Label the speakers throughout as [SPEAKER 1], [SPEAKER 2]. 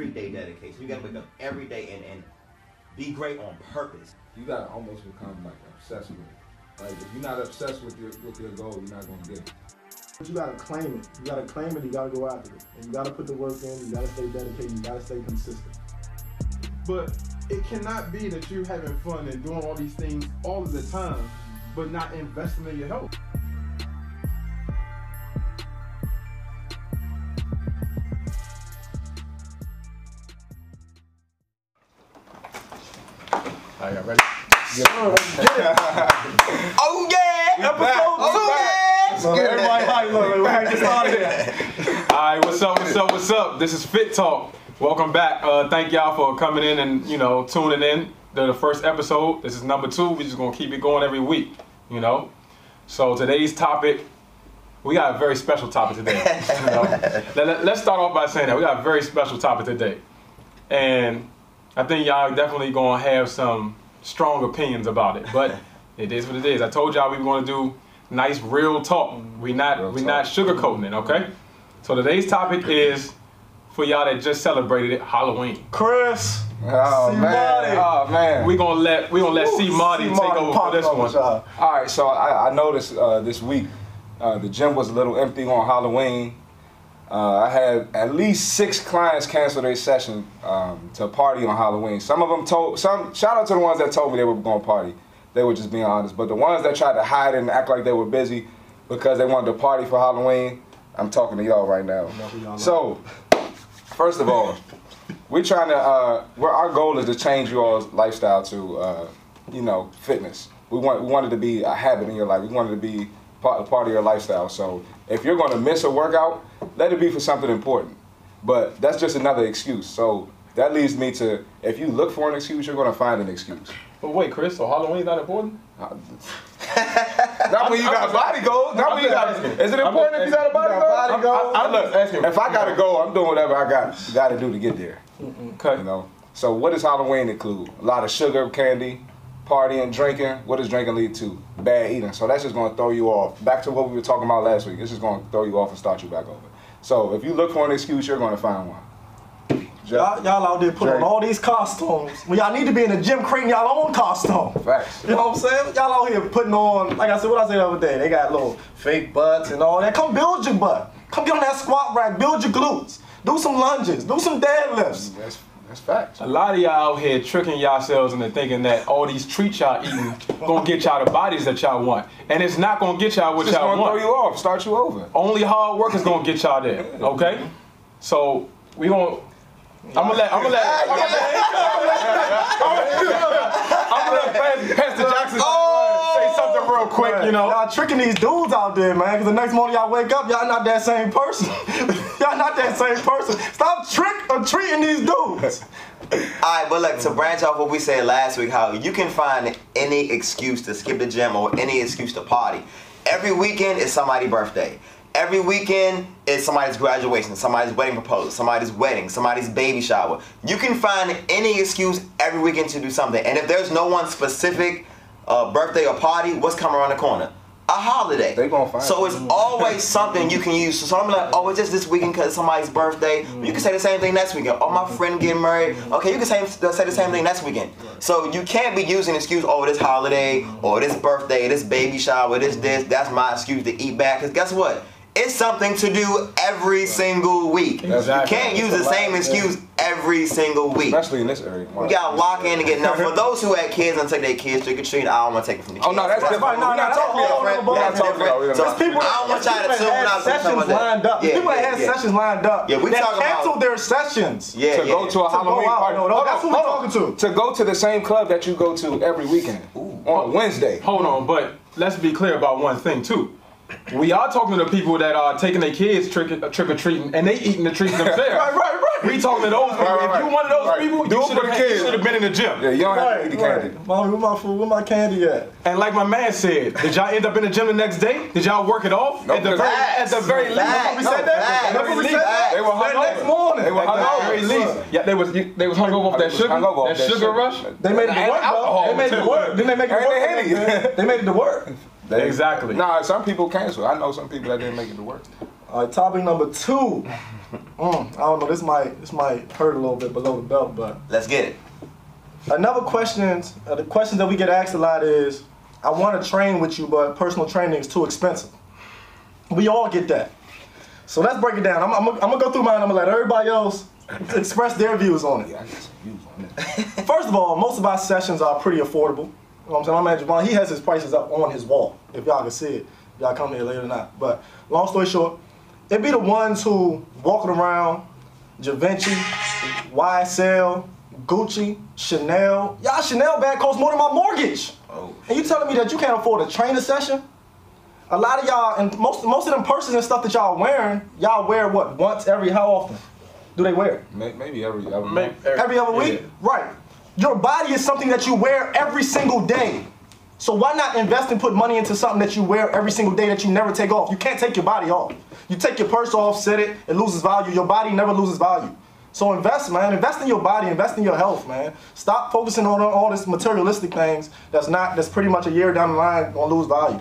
[SPEAKER 1] everyday dedication. You gotta wake up every day and be great on purpose.
[SPEAKER 2] You gotta almost become like obsessed with it. Like if you're not obsessed with your goal, you're not gonna get it.
[SPEAKER 3] But you gotta claim it. You gotta claim it. You gotta go after it, and you gotta put the work in. You gotta stay dedicated. You gotta stay consistent.
[SPEAKER 4] But it cannot be that you're having fun and doing all these things all of the time, but not investing in your health.
[SPEAKER 5] All right, y'all ready?
[SPEAKER 1] Oh yeah! Episode 2!
[SPEAKER 5] Everybody hype, look, we had to start here. All right, what's up? This is Fitalk. Welcome back. Thank y'all for coming in and tuning in to the first episode. This is number 2. We're just gonna keep it going every week, So today's topic, we got a very special topic today. Let's start off by saying that we got a very special topic today, and I think y'all definitely gonna have some strong opinions about it, but it is what it is. I told y'all we were gonna do nice real talk. We're not sugarcoating it, okay? So today's topic is for y'all that just celebrated it, Halloween.
[SPEAKER 3] Chris.
[SPEAKER 2] Oh man.
[SPEAKER 5] We gonna let C Marty take over for this one.
[SPEAKER 2] All right, so I noticed this week the gym was a little empty on Halloween. I had at least 6 clients cancel their session to party on Halloween. Some of them shout out to the ones that told me they were going to party. They were just being honest. But the ones that tried to hide it and act like they were busy because they wanted to party for Halloween, I'm talking to y'all right now. So, first of all, we're trying to, our goal is to change y'all's lifestyle to, fitness. We want it to be a habit in your life. We want it to be part of your lifestyle. So if you're going to miss a workout, let it be for something important. But that's just another excuse. So that leads me to, if you look for an excuse, you're going to find an excuse.
[SPEAKER 5] But wait, Chris, so Halloween's not important?
[SPEAKER 2] Not when you got body goals. Not when you got. Is it important if you got a body goal?
[SPEAKER 5] I'm just asking.
[SPEAKER 2] If I got to go, I'm doing whatever I got to do to get there.
[SPEAKER 5] Okay.
[SPEAKER 2] So what does Halloween include? A lot of sugar, candy, partying, drinking. What does drinking lead to? Bad eating. So that's just going to throw you off. Back to what we were talking about last week. It's just going to throw you off and start you back over. So if you look for an excuse, you're going to find one.
[SPEAKER 3] Y'all out there putting on all these costumes when y'all need to be in the gym creating y'all own costume.
[SPEAKER 2] Facts.
[SPEAKER 3] You know what I'm saying? Y'all out here putting on, like I said, what I said the other day, they got little fake butts and all that. Come build your butt. Come get on that squat rack, build your glutes. Do some lunges, do some deadlifts.
[SPEAKER 2] That's facts.
[SPEAKER 5] A lot of y'all out here tricking yourselves into thinking that all these treats y'all eating gonna get y'all the bodies that y'all want. And it's not gonna get y'all what y'all want.
[SPEAKER 2] It's gonna throw you off, start you over.
[SPEAKER 5] Only hard work is gonna get y'all there, okay? So we gonna I'm gonna let Pastor Jackson say something real quick,
[SPEAKER 3] Y'all tricking these dudes out there, man, because the next morning y'all wake up, y'all not that same person. Y'all not that same person. Stop treating these dudes.
[SPEAKER 1] Alright, but look, to branch off what we said last week, how you can find any excuse to skip the gym or any excuse to party. Every weekend is somebody's birthday. Every weekend is somebody's graduation, somebody's wedding proposal, somebody's wedding, somebody's baby shower. You can find any excuse every weekend to do something. And if there's no one specific birthday or party, what's coming around the corner? A holiday.
[SPEAKER 2] They gonna find
[SPEAKER 1] so it's always something you can use. So I'm like, oh, it's just this weekend because it's somebody's birthday. You can say the same thing next weekend. Oh, my friend getting married. Okay, you can say the same thing next weekend. So you can't be using excuse, oh, this holiday, or this birthday, this baby shower, this, that's my excuse to eat back. Because guess what? It's something to do every single week.
[SPEAKER 5] Exactly.
[SPEAKER 1] You can't use the same excuse every single week.
[SPEAKER 2] Especially in this area.
[SPEAKER 1] You gotta lock in to get enough. For those who had kids and take their kids trick or treat, I don't want to take it from the kids.
[SPEAKER 2] Oh no, that's different.
[SPEAKER 3] No, that's
[SPEAKER 1] different.
[SPEAKER 3] that's
[SPEAKER 1] different. So people, I don't want y'all to tune out.
[SPEAKER 3] Sessions lined up. People that had sessions lined up.
[SPEAKER 1] Yeah, we talking about
[SPEAKER 3] canceled their sessions.
[SPEAKER 2] To go to a Halloween party.
[SPEAKER 3] That's what we're talking to.
[SPEAKER 2] To go to the same club that you go to every weekend on a Wednesday.
[SPEAKER 5] Hold on, but let's be clear about one thing too. We are talking to people that are taking their kids trick or treating and they eating the treats themselves.
[SPEAKER 3] Right.
[SPEAKER 5] We talking to those people. If you one of those people,
[SPEAKER 2] Do
[SPEAKER 5] you
[SPEAKER 2] it
[SPEAKER 5] should have been in the gym.
[SPEAKER 2] Yeah, you don't have to eat the candy.
[SPEAKER 3] Mommy, where my food? Where my candy at?
[SPEAKER 5] And like my man said, did y'all end up in the gym the next day? Did y'all work it off?
[SPEAKER 2] Nope,
[SPEAKER 5] At the very least.
[SPEAKER 1] Facts.
[SPEAKER 5] We said that?
[SPEAKER 1] Facts.
[SPEAKER 5] Remember we said that?
[SPEAKER 2] They were hungover.
[SPEAKER 3] Next morning.
[SPEAKER 2] They were
[SPEAKER 5] At the
[SPEAKER 2] hungover.
[SPEAKER 5] very least. Yeah, they was hungover off that sugar.
[SPEAKER 2] Hungover off
[SPEAKER 5] That
[SPEAKER 2] that
[SPEAKER 5] sugar rush.
[SPEAKER 3] They made it to work, though. They made it to work. Didn't they make it to work? They made it to work.
[SPEAKER 5] Exactly.
[SPEAKER 2] Nah, some people cancel. I know some people that didn't make it to work.
[SPEAKER 3] All right, topic number 2. I don't know. This might hurt a little bit below the belt, but
[SPEAKER 1] Let's get it.
[SPEAKER 3] another questions. The questions that we get asked a lot is, I want to train with you, but personal training is too expensive. We all get that. So let's break it down. I'm gonna go through mine. I'm gonna let everybody else express their views on it.
[SPEAKER 2] Yeah, I got some views on that.
[SPEAKER 3] First of all, most of our sessions are pretty affordable. You know what I'm saying? My man Javon, he has his prices up on his wall. If y'all can see it, y'all come here later or not. But long story short, it be the ones who walking around Givenchy, YSL, Gucci, Chanel. Y'all Chanel bag costs more than my mortgage.
[SPEAKER 1] Oh.
[SPEAKER 3] And you telling me that you can't afford a trainer session? A lot of y'all, and most of them purses and stuff that y'all wearing, y'all wear what, once every, how often do they wear it?
[SPEAKER 2] Maybe every other month.
[SPEAKER 3] Every other week?
[SPEAKER 2] Yeah.
[SPEAKER 3] Right. Your body is something that you wear every single day. So why not invest and put money into something that you wear every single day that you never take off? You can't take your body off. You take your purse off, set it, it loses value. Your body never loses value. So invest, man. Invest in your body, invest in your health, man. Stop focusing on all this materialistic things that's pretty much a year down the line gonna lose value.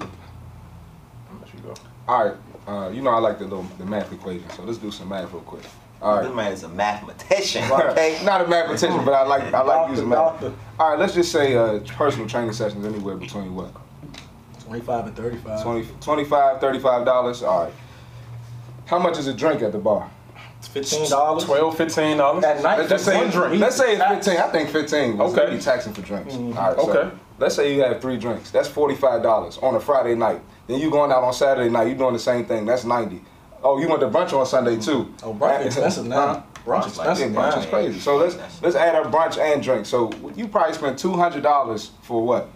[SPEAKER 2] All right, you know I like the math equation, so let's do some math real quick. All right.
[SPEAKER 1] This man is a mathematician, okay?
[SPEAKER 2] Not a mathematician, but I like using math.
[SPEAKER 3] Doctor.
[SPEAKER 2] All right, let's just say personal training sessions anywhere between what?
[SPEAKER 3] 25 and 35.
[SPEAKER 2] $25, $35. All right. How much is a drink at the bar?
[SPEAKER 3] It's $15.
[SPEAKER 5] $12, $15.
[SPEAKER 3] At night,
[SPEAKER 2] Let's just say
[SPEAKER 3] one drink.
[SPEAKER 2] Let's say it's 15. I think 15. It's
[SPEAKER 5] Okay.
[SPEAKER 2] really taxing for drinks.
[SPEAKER 3] Mm-hmm.
[SPEAKER 2] All right. So
[SPEAKER 5] Okay.
[SPEAKER 2] let's say you have 3 drinks. That's $45 on a Friday night. Then you going out on Saturday night. You doing the same thing. That's $90. Oh, you went to brunch on Sunday too.
[SPEAKER 3] Oh, brunch expensive now. Brunch
[SPEAKER 2] Yeah,
[SPEAKER 3] expensive
[SPEAKER 2] brunch
[SPEAKER 3] now.
[SPEAKER 2] is crazy. So let's add up brunch and drink. So you probably spend $200 for what?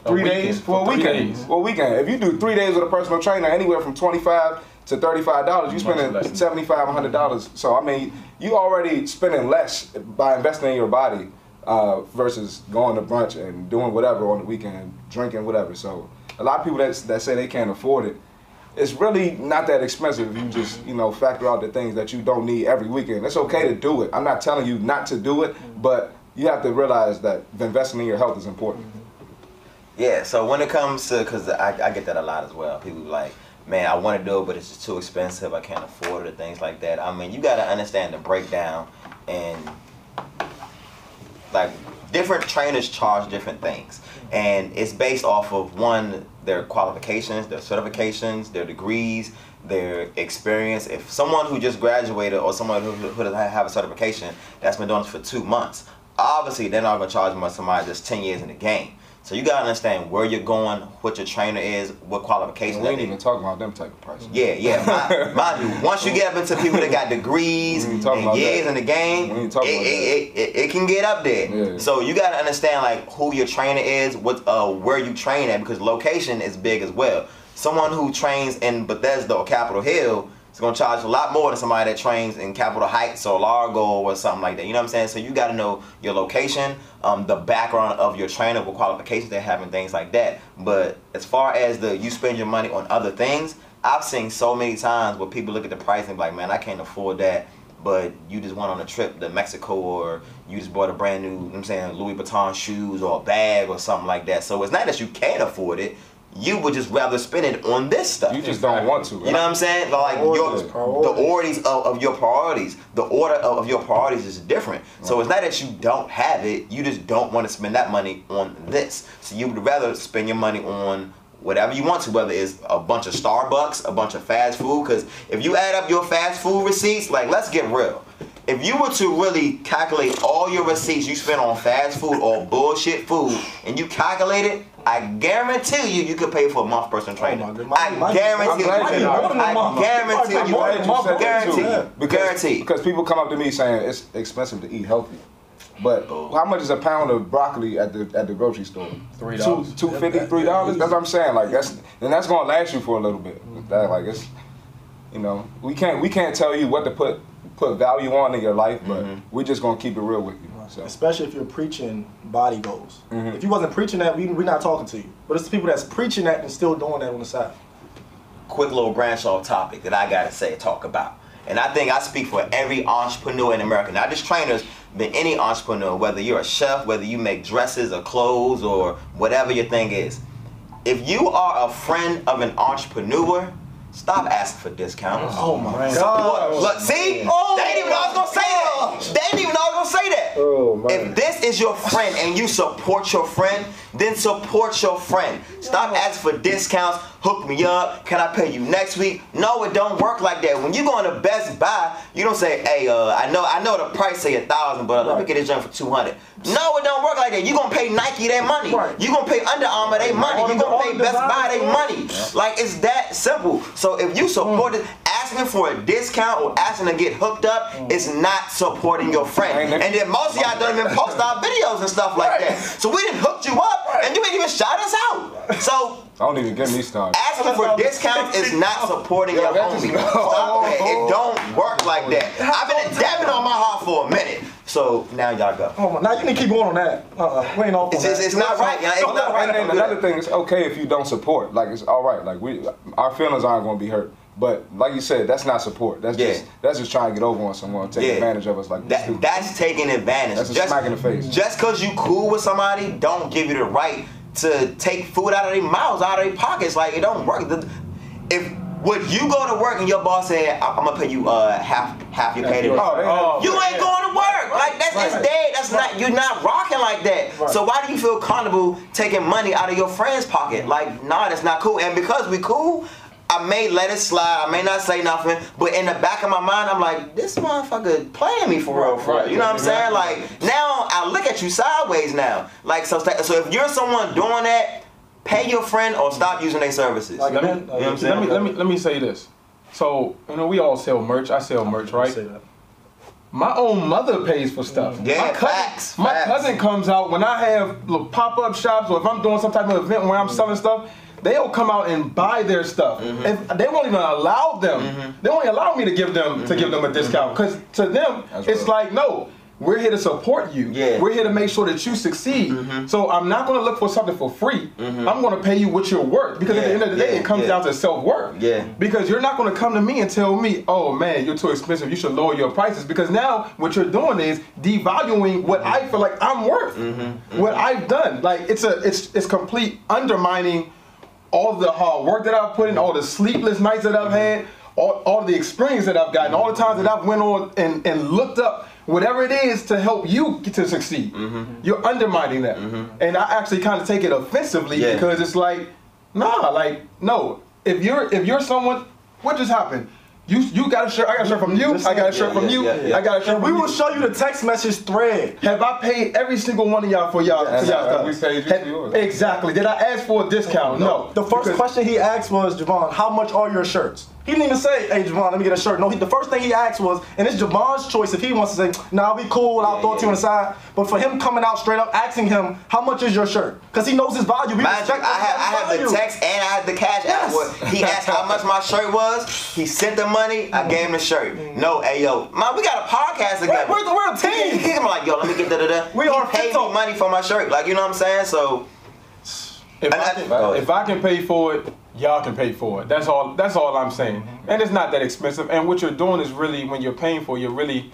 [SPEAKER 2] 3
[SPEAKER 5] weekend.
[SPEAKER 2] days? For a
[SPEAKER 5] For 3
[SPEAKER 2] weekend.
[SPEAKER 5] days.
[SPEAKER 2] For a weekend. If you do 3 days with a personal trainer, anywhere from $25 to $35, you spending
[SPEAKER 5] less than
[SPEAKER 2] $75, $100. So I mean, you already spending less by investing in your body versus going to brunch and doing whatever on the weekend, drinking whatever. So a lot of people that say they can't afford it, it's really not that expensive if you just, factor out the things that you don't need every weekend. It's okay to do it. I'm not telling you not to do it, but you have to realize that investing in your health is important.
[SPEAKER 1] Yeah, so when it comes to, because I get that a lot as well. People be like, man, I want to do it, but it's just too expensive. I can't afford it, or things like that. I mean, you got to understand the breakdown, and like different trainers charge different things. And it's based off of, one, their qualifications, their certifications, their degrees, their experience. If someone who just graduated or someone who doesn't have a certification that's been doing this for 2 months, obviously they're not going to charge much somebody that's 10 years in the game. So you gotta understand where you're going, what your trainer is, what qualifications.
[SPEAKER 2] We ain't even talking about them type of prices.
[SPEAKER 1] Yeah. Mind you, once you get up into people that got degrees and years in the game, it can get up there.
[SPEAKER 2] Yeah.
[SPEAKER 1] So you gotta understand like who your trainer is, where you train at, because location is big as well. Someone who trains in Bethesda or Capitol Hill is gonna charge a lot more than somebody that trains in Capitol Heights or Largo or something like that. You know what I'm saying? So you gotta know your location, the background of your trainer, what qualifications they have and things like that. But as far as you spend your money on other things, I've seen so many times where people look at the price and be like, man, I can't afford that. But you just went on a trip to Mexico, or you just bought a brand new, you know what I'm saying, Louis Vuitton shoes or a bag or something like that. So it's not that you can't afford it. You would just rather spend it on this stuff.
[SPEAKER 2] You just don't want to. Right?
[SPEAKER 1] You know what I'm saying? Like the orders of your priorities. The order of your priorities is different. Right. So it's not that you don't have it. You just don't want to spend that money on this. So you would rather spend your money on whatever you want to, whether it's a bunch of Starbucks, a bunch of fast food. Because if you add up your fast food receipts, like, let's get real. If you were to really calculate all your receipts you spent on fast food or bullshit food, and you calculate it, I guarantee you could pay for a month personal training. I guarantee you. Guarantee.
[SPEAKER 2] Because people come up to me saying it's expensive to eat healthy. But how much is a pound of broccoli at the grocery store?
[SPEAKER 5] $3.
[SPEAKER 2] $2.50, $3. That's what I'm saying. Like that's gonna last you for a little bit. Like it's, we can't tell you what to put value on in your life, but we're just gonna keep it real with you. So.
[SPEAKER 3] Especially if you're preaching body goals. If you wasn't preaching that, we're not talking to you. But it's the people that's preaching that and still doing that on the side.
[SPEAKER 1] Quick little branch off topic that I gotta talk about. And I think I speak for every entrepreneur in America, not just trainers, but any entrepreneur, whether you're a chef, whether you make dresses or clothes or whatever your thing is. If you are a friend of an entrepreneur, Stop asking for discounts.
[SPEAKER 3] Oh my God.
[SPEAKER 1] Look, see? They didn't even know I was gonna say that. They didn't even know I was gonna say that.
[SPEAKER 2] Oh, man.
[SPEAKER 1] If this is your friend and you support your friend, then support your friend. Stop asking for discounts. Hook me up. Can I pay you next week? No, it don't work like that. When you go into Best Buy, you don't say, hey, I know the price say $1,000, but let me get this junk for $200. No, it don't work like that. You gonna pay Nike their money.
[SPEAKER 3] Right.
[SPEAKER 1] You gonna pay Under Armour their money. You gonna pay Best Buy their money. Like, it's that simple. So if you support it, asking for a discount or asking to get hooked up is not supporting your friend. And then most of y'all don't even post our videos and stuff like that. So we didn't hook you up and you ain't even shout us out. So
[SPEAKER 2] Don't even get me started.
[SPEAKER 1] asking for discounts is not supporting your homie. Stop that. It don't work like that. I've been dabbing on my heart for a minute. So now y'all go.
[SPEAKER 3] Oh my, now you can keep going on that. We ain't off on that.
[SPEAKER 1] It's not right. It's not right.
[SPEAKER 2] And then another thing, it's okay if you don't support. Like, it's all right. Like, our feelings aren't going to be hurt. But like you said, that's not support. That's just trying to get over on someone, take advantage of us like this.
[SPEAKER 1] That's taking advantage.
[SPEAKER 2] That's a smack in the face.
[SPEAKER 1] Just because you cool with somebody, don't give you the right to take food out of their mouths, out of their pockets. Like, it don't work. Would you go to work and your boss said, I'm gonna pay you half your pay today? You ain't going to work. Like, it's dead. That's not, you're not rocking like that. So why do you feel comfortable taking money out of your friend's pocket? Like, nah, that's not cool. And because we cool, I may let it slide, I may not say nothing, but in the back of my mind, I'm like, this motherfucker playing me for real, You know what I'm saying? Like, now I look at you sideways now. Like, so if you're someone doing that, pay your friend or stop using their services.
[SPEAKER 5] Like, let me say this. So, you know, we all sell merch. I sell merch, right? My own mother pays for stuff.
[SPEAKER 1] Yeah,
[SPEAKER 5] my cousin comes out when I have little pop-up shops, or if I'm doing some type of event where I'm selling stuff, they'll come out and buy their stuff, and they won't even allow them. They won't allow me to give them a discount, because to them it's like, no, we're here to support you. We're here to make sure that you succeed. So I'm not going to look for something for free. I'm going to pay you what you're worth, because at the end of the day, it comes down to self-worth. Because you're not going to come to me and tell me, oh man, you're too expensive, you should lower your prices. Because now what you're doing is devaluing what I feel like I'm worth, what I've done. Like, it's complete undermining all the hard work that I've put in, all the sleepless nights that I've had, all the experience that I've gotten, all the times that I've went on and looked up whatever it is to help you to succeed. You're undermining that. And I actually kind of take it offensively, because it's like, nah, like, no. If you're someone, what just happened? You got a shirt, I got a shirt from you, I got a shirt from you, I got a shirt from you.
[SPEAKER 3] We will show you the text message thread.
[SPEAKER 5] Have I paid every single one of y'all for y'all stuff?
[SPEAKER 2] We paid you for yours.
[SPEAKER 5] Exactly. Did I ask for a discount? No.
[SPEAKER 3] The first question he asked was, Javon, how much are your shirts? He didn't even say, hey, Javon, let me get a shirt. No, the first thing he asked was, and it's Javon's choice if he wants to say, nah, we cool, I'll throw it to you inside. But for him coming out straight up, asking him, how much is your shirt? Because he knows his value.
[SPEAKER 1] I have the text and I have the cash app. He asked how much my shirt was. He sent the money. I gave him the shirt. No, hey, yo, man, we got a podcast together.
[SPEAKER 3] We're a team.
[SPEAKER 1] He's like, yo, let me get da-da-da. He paid me money for my shirt. Like, you know what I'm saying? So,
[SPEAKER 5] if I can pay for it, y'all can pay for it. That's all I'm saying. And it's not that expensive. And what you're doing is really, when you're paying for it, you're really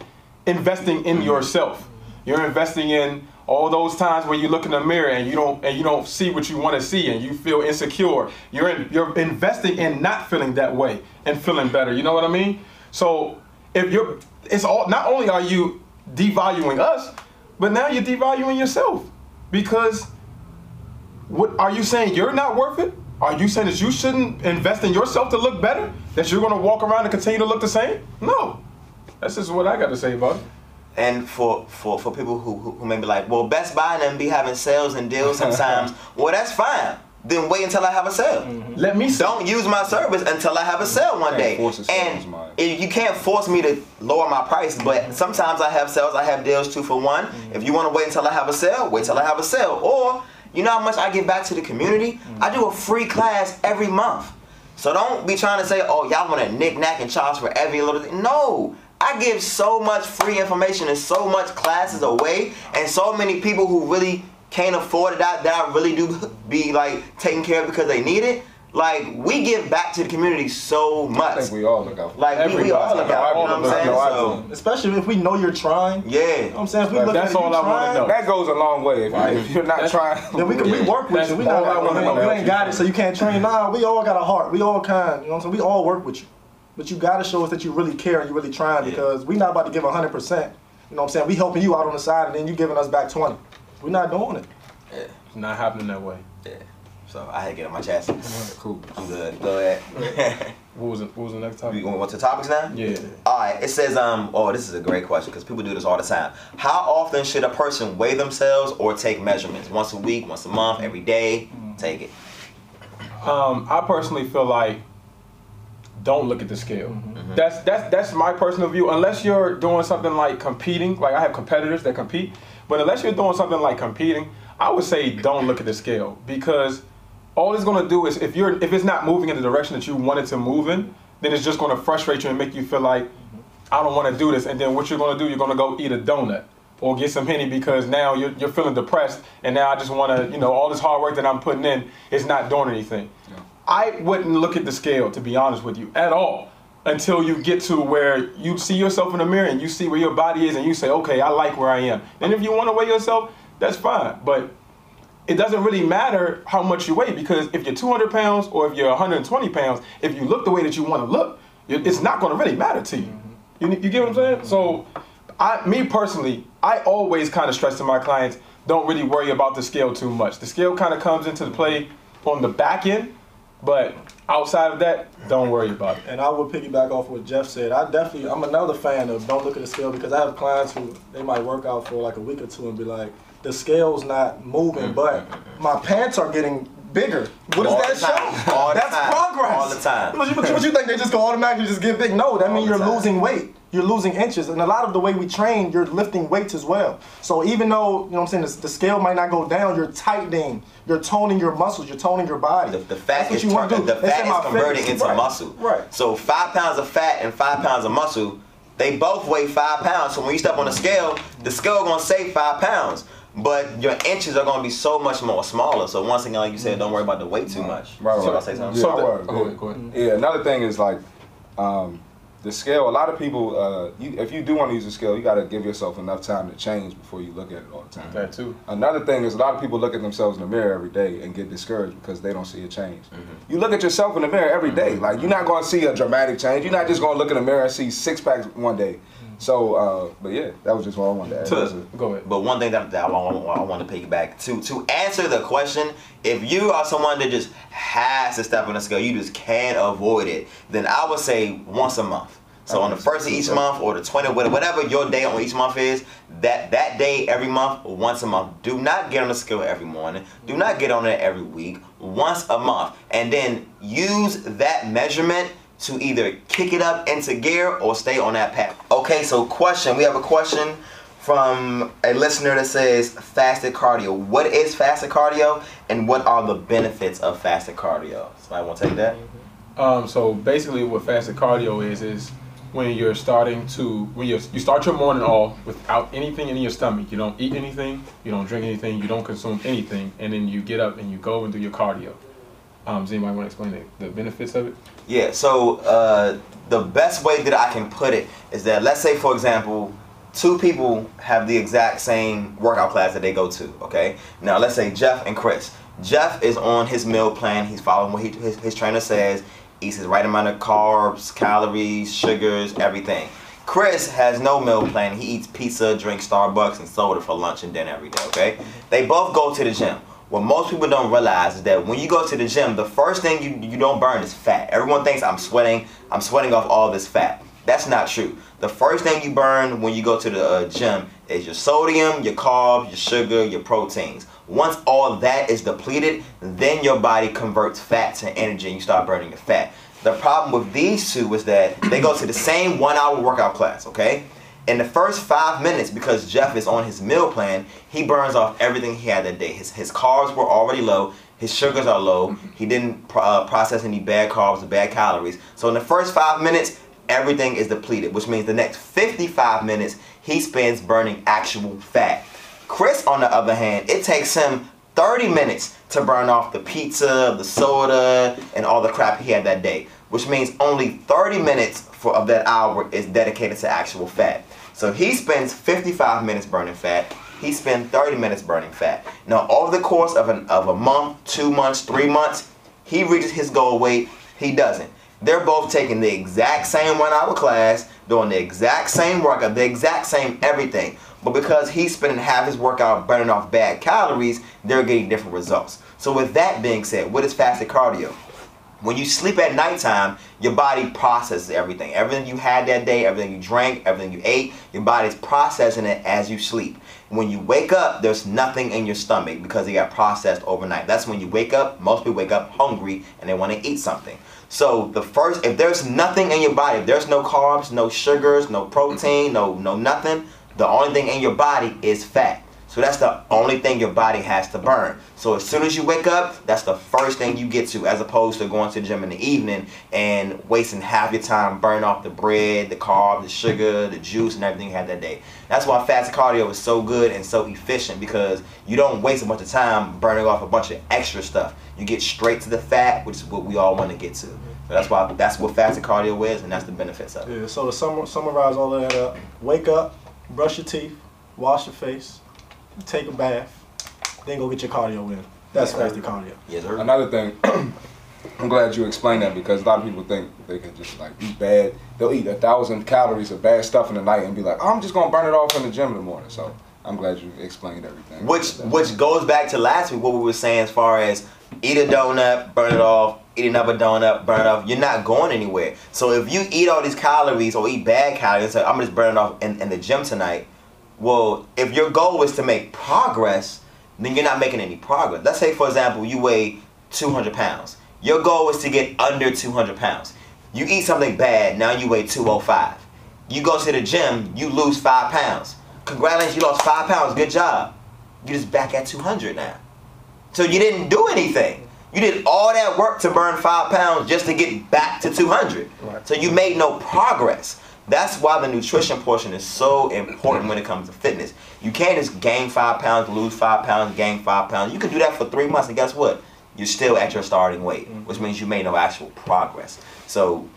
[SPEAKER 5] investing in yourself. You're investing in all those times when you look in the mirror and you don't see what you want to see and you feel insecure. You're investing in not feeling that way and feeling better. You know what I mean? So not only are you devaluing us, but now you're devaluing yourself. Because what are you saying? You're not worth it? Are you saying that you shouldn't invest in yourself to look better? That you're going to walk around and continue to look the same? No. That's just what I got to say about it.
[SPEAKER 1] And for people who may be like, well, Best Buy and them be having sales and deals sometimes. Well, that's fine. Then wait until I have a sale.
[SPEAKER 5] Let me see.
[SPEAKER 1] Don't use my service until I have a sale one day. And you can't force me to lower my prices, but sometimes I have sales, I have deals 2 for 1. If you want to wait until I have a sale, wait till I have a sale. Or, you know how much I give back to the community? I do a free class every month. So don't be trying to say, oh, y'all want to knick-knack and charge for every little thing. No. I give so much free information and so much classes away, and so many people who really can't afford it that I really do be like taking care of because they need it. Like, we give back to the community so much.
[SPEAKER 2] I think we all look out.
[SPEAKER 1] Like, we all look out. You know what I'm saying? So,
[SPEAKER 3] especially if we know you're trying.
[SPEAKER 1] yeah.
[SPEAKER 3] You know what I'm saying? If we look
[SPEAKER 5] That's
[SPEAKER 3] at it,
[SPEAKER 5] all I want to know.
[SPEAKER 2] That goes a long way. If you're not trying,
[SPEAKER 3] then we work with you. We not like, you ain't got it, so you can't train. Nah, we all got a heart. We all kind. You know what I'm saying? We all work with you. But you got to show us that you really care and you're really trying, because we not about to give 100%. You know what I'm saying? We helping you out on the side and then you giving us back 20. We're not doing it.
[SPEAKER 1] Yeah.
[SPEAKER 5] It's not happening that way.
[SPEAKER 1] Yeah. So I had to get on my chest.
[SPEAKER 2] cool.
[SPEAKER 1] I'm good. Go ahead.
[SPEAKER 5] What was the next topic?
[SPEAKER 1] You want to topics now?
[SPEAKER 5] Yeah.
[SPEAKER 1] All right. It says, oh, this is a great question because people do this all the time. How often should a person weigh themselves or take measurements? Once a week, once a month, every day? Take it.
[SPEAKER 5] I personally feel like don't look at the scale.
[SPEAKER 1] Mm-hmm.
[SPEAKER 5] That's my personal view. Unless you're doing something like competing, like I have competitors that compete, but unless you're doing something like competing, I would say don't look at the scale, because all it's gonna do is if it's not moving in the direction that you want it to move in, then it's just gonna frustrate you and make you feel like I don't want to do this. And then what you're gonna do, you're gonna go eat a donut or get some Henny because now you're feeling depressed and now I just want to, all this hard work that I'm putting in is not doing anything. Yeah. I wouldn't look at the scale, to be honest with you, at all, until you get to where you see yourself in the mirror and you see where your body is and you say, okay, I like where I am. And if you want to weigh yourself, that's fine. But it doesn't really matter how much you weigh, because if you're 200 pounds or if you're 120 pounds, if you look the way that you want to look, it's not going to really matter to you. You get what I'm saying? So, me personally, I always kind of stress to my clients, don't really worry about the scale too much. The scale kind of comes into play on the back end, but outside of that, don't worry about it.
[SPEAKER 3] And I would piggyback off what Jeff said. I'm another fan of don't look at the scale, because I have clients who, they might work out for like a week or two and be like, the scale's not moving, but my pants are getting bigger. What does that show? That's progress.
[SPEAKER 1] All the time.
[SPEAKER 3] What you think, they just go automatically just get big? No, that means you're losing weight. You're losing inches. And a lot of the way we train, you're lifting weights as well. So even though, you know what I'm saying, the scale might not go down, you're tightening, you're toning your muscles, you're toning your body.
[SPEAKER 1] The fat is converting into muscle.
[SPEAKER 3] Right.
[SPEAKER 1] So 5 pounds of fat and 5 pounds of muscle, they both weigh 5 pounds. So when you step on the scale is going to say 5 pounds. But your inches are going to be so much more smaller. So once again, like you said, don't worry about the weight too much.
[SPEAKER 2] Right.
[SPEAKER 1] So I'll say something.
[SPEAKER 2] Yeah,
[SPEAKER 5] Go ahead.
[SPEAKER 2] Yeah, another thing is like the scale. A lot of people, if you do want to use the scale, you got to give yourself enough time to change before you look at it all the time.
[SPEAKER 5] That too.
[SPEAKER 2] Another thing is a lot of people look at themselves in the mirror every day and get discouraged because they don't see a change. Mm-hmm. You look at yourself in the mirror every day. Like, you're not going to see a dramatic change. You're not just going to look in the mirror and see 6 packs one day. So, but yeah, that was just what I wanted to add.
[SPEAKER 5] Go ahead.
[SPEAKER 1] But one thing that I want to piggyback to answer the question, if you are someone that just has to step on the scale, you just can't avoid it, then I would say once a month. So on the first of each month or the 20th, whatever your day on each month is, that day every month, once a month. Do not get on the scale every morning. Do not get on it every week. Once a month. And then use that measurement to either kick it up into gear or stay on that path. Okay, so we have a question from a listener that says fasted cardio. What is fasted cardio and what are the benefits of fasted cardio? Somebody want to take that?
[SPEAKER 5] So basically what fasted cardio is when you're you start your morning off without anything in your stomach. You don't eat anything, you don't drink anything, you don't consume anything, and then you get up and you go and do your cardio. Does anybody want to explain the benefits of it? Yeah,
[SPEAKER 1] so the best way that I can put it is that, let's say, for example, 2 people have the exact same workout class that they go to, okay? Now, let's say Jeff and Chris. Jeff is on his meal plan. He's following what his trainer says. Eats his right amount of carbs, calories, sugars, everything. Chris has no meal plan. He eats pizza, drinks Starbucks, and soda for lunch and dinner every day, okay? They both go to the gym. What most people don't realize is that when you go to the gym, the first thing you don't burn is fat. Everyone thinks I'm sweating off all this fat. That's not true. The first thing you burn when you go to the gym is your sodium, your carbs, your sugar, your proteins. Once all that is depleted, then your body converts fat to energy and you start burning your fat. The problem with these two is that they go to the same 1-hour workout class, okay? In the first 5 minutes, because Jeff is on his meal plan, he burns off everything he had that day. His carbs were already low. His sugars are low. He didn't process any bad carbs or bad calories. So in the first 5 minutes, everything is depleted, which means the next 55 minutes, he spends burning actual fat. Chris, on the other hand, it takes him 30 minutes to burn off the pizza, the soda, and all the crap he had that day, which means only 30 minutes of that hour is dedicated to actual fat. So he spends 55 minutes burning fat. He spends 30 minutes burning fat. Now, over the course of a month, 2 months, 3 months, he reaches his goal weight. He doesn't. They're both taking the exact same 1 hour class, doing the exact same workout, the exact same everything. But because he's spending half his workout burning off bad calories, they're getting different results. So with that being said, what is fasted cardio? When you sleep at nighttime, your body processes everything. Everything you had that day, everything you drank, everything you ate, your body's processing it as you sleep. When you wake up, there's nothing in your stomach because it got processed overnight. That's when you wake up. Most people wake up hungry and they want to eat something. So if there's nothing in your body, if there's no carbs, no sugars, no protein, no nothing, the only thing in your body is fat. So that's the only thing your body has to burn. So as soon as you wake up, that's the first thing you get to, as opposed to going to the gym in the evening and wasting half your time burning off the bread, the carbs, the sugar, the juice, and everything you had that day. That's why fasted cardio is so good and so efficient, because you don't waste a bunch of time burning off a bunch of extra stuff. You get straight to the fat, which is what we all want to get to. So that's what fasted cardio is, and that's the benefits of it.
[SPEAKER 3] Yeah, so to summarize all of that up, wake up, brush your teeth, wash your face, take a bath, then go get your cardio in. That's fasted cardio.
[SPEAKER 1] Yes, sir.
[SPEAKER 2] Another thing, I'm glad you explained that, because a lot of people think they can just like eat bad. They'll eat 1,000 calories of bad stuff in the night and be like, oh, I'm just gonna burn it off in the gym in the morning. So I'm glad you explained everything.
[SPEAKER 1] Which goes back to last week, what we were saying as far as eat a donut, burn it off, eat another donut, burn it off. You're not going anywhere. So if you eat all these calories or eat bad calories, like, I'm gonna just burn it off in the gym tonight. Well, if your goal is to make progress, then you're not making any progress. Let's say, for example, you weigh 200 pounds. Your goal is to get under 200 pounds. You eat something bad, now you weigh 205. You go to the gym, you lose 5 pounds. Congratulations, you lost 5 pounds, good job. You're just back at 200 now. So you didn't do anything. You did all that work to burn 5 pounds just to get back to 200. Right. So you made no progress. That's why the nutrition portion is so important when it comes to fitness. You can't just gain 5 pounds, lose 5 pounds, gain 5 pounds. You can do that for 3 months, and guess what? You're still at your starting weight, which means you made no actual progress. So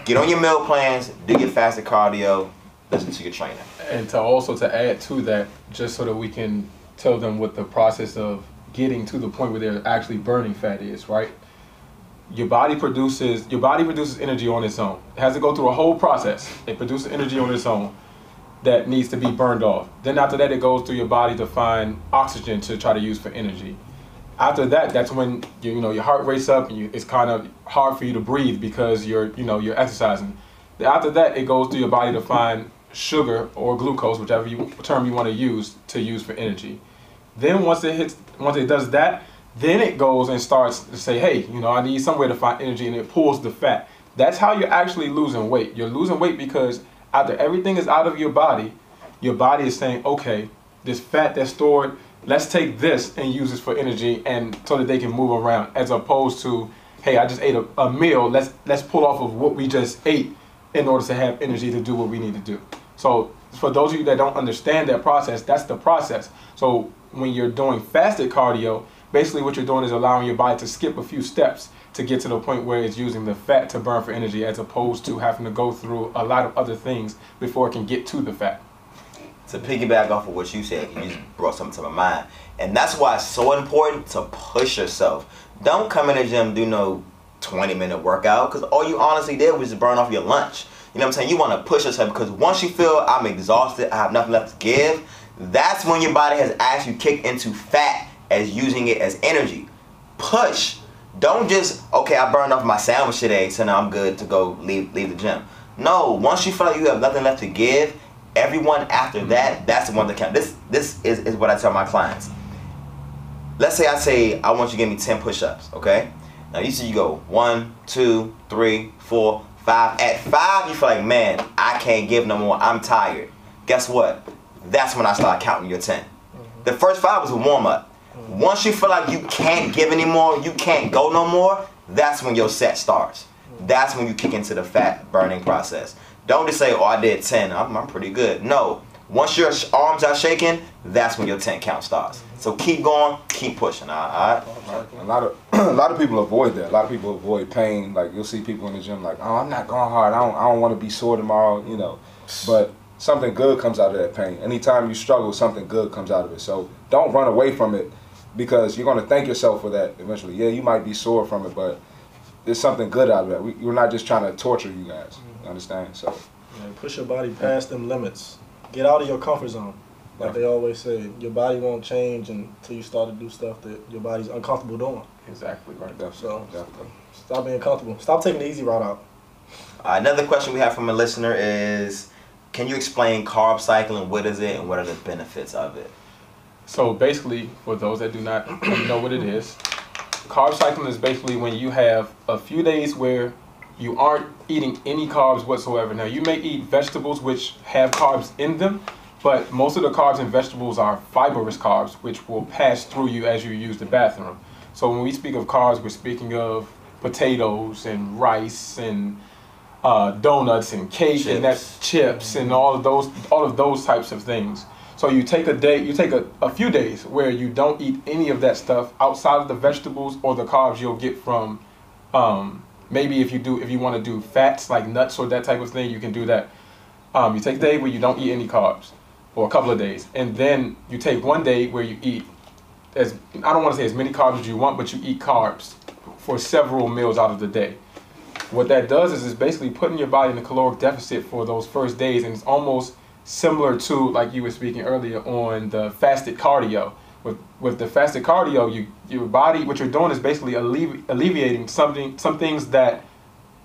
[SPEAKER 1] get on your meal plans, do your fasted cardio, listen to your trainer.
[SPEAKER 5] And to add to that, just so that we can tell them what the process of getting to the point where they're actually burning fat is, right? Your body produces energy on its own. It has to go through a whole process. It produces energy on its own that needs to be burned off. Then after that, it goes through your body to find oxygen to try to use for energy. After that, that's when your heart rates up and it's kind of hard for you to breathe because you're exercising. After that, it goes through your body to find sugar or glucose, whichever term you want to use for energy. Then once it does that, then it goes and starts to say, hey, I need somewhere to find energy, and it pulls the fat. That's how you're actually losing weight. You're losing weight because after everything is out of your body is saying, okay, this fat that's stored, let's take this and use this for energy, and so that they can move around, as opposed to, hey, I just ate a meal, let's pull off of what we just ate in order to have energy to do what we need to do. So for those of you that don't understand that process, that's the process. So when you're doing fasted cardio, basically what you're doing is allowing your body to skip a few steps to get to the point where it's using the fat to burn for energy, as opposed to having to go through a lot of other things before it can get to the fat.
[SPEAKER 1] To piggyback off of what you said, you just brought something to my mind. And that's why it's so important to push yourself. Don't come in the gym, do no 20-minute workout, because all you honestly did was just burn off your lunch. You know what I'm saying? You want to push yourself, because once you feel I'm exhausted, I have nothing left to give, that's when your body has actually kicked into fat as using it as energy. Push. Don't just, okay, I burned off my sandwich today, so now I'm good to go leave the gym. No, once you feel like you have nothing left to give, everyone after that, that's the one that counts. This is what I tell my clients. Let's say I want you to give me 10 push-ups, okay? Now you see you go 1, 2, 3, 4, 5. At 5, you feel like, man, I can't give no more. I'm tired. Guess what? That's when I start counting your 10. The first 5 was a warm-up. Once you feel like you can't give anymore, you can't go no more, that's when your set starts. That's when you kick into the fat burning process. Don't just say, oh, I did 10, I'm pretty good. No, Once your arms are shaking, that's when your 10 count starts. So keep going, keep pushing. All right.
[SPEAKER 2] A lot of people avoid that. A lot of people avoid pain. Like you'll see people in the gym like, oh, I'm not going hard. I don't want to be sore tomorrow. You know, but something good comes out of that pain. Anytime you struggle, something good comes out of it. So don't run away from it because you're going to thank yourself for that eventually. Yeah, you might be sore from it, but there's something good out of that. We're not just trying to torture you guys. You understand? So
[SPEAKER 3] push your body past them limits. Get out of your comfort zone. Like they always say, your body won't change until you start to do stuff that your body's uncomfortable doing.
[SPEAKER 5] Exactly right.
[SPEAKER 3] So stop being comfortable. Stop taking the easy route out.
[SPEAKER 1] Another question we have from a listener is, can you explain carb cycling? What is it and what are the benefits of it?
[SPEAKER 5] So basically, for those that do not know what it is, carb cycling is basically when you have a few days where you aren't eating any carbs whatsoever. Now, you may eat vegetables which have carbs in them, but most of the carbs in vegetables are fibrous carbs, which will pass through you as you use the bathroom. So when we speak of carbs, we're speaking of potatoes and rice and donuts and cake and that's chips and all of those types of things. So you take a few days where you don't eat any of that stuff outside of the vegetables or the carbs you'll get from maybe if you want to do fats like nuts or that type of thing, you can do that. You take a day where you don't eat any carbs, or a couple of days, and then you take one day where you eat I don't want to say as many carbs as you want, but you eat carbs for several meals out of the day. What that does is it's basically putting your body in a caloric deficit for those first days, and it's almost similar to, like you were speaking earlier on, the fasted cardio. With the fasted cardio, your body, what you're doing is basically alleviating some things that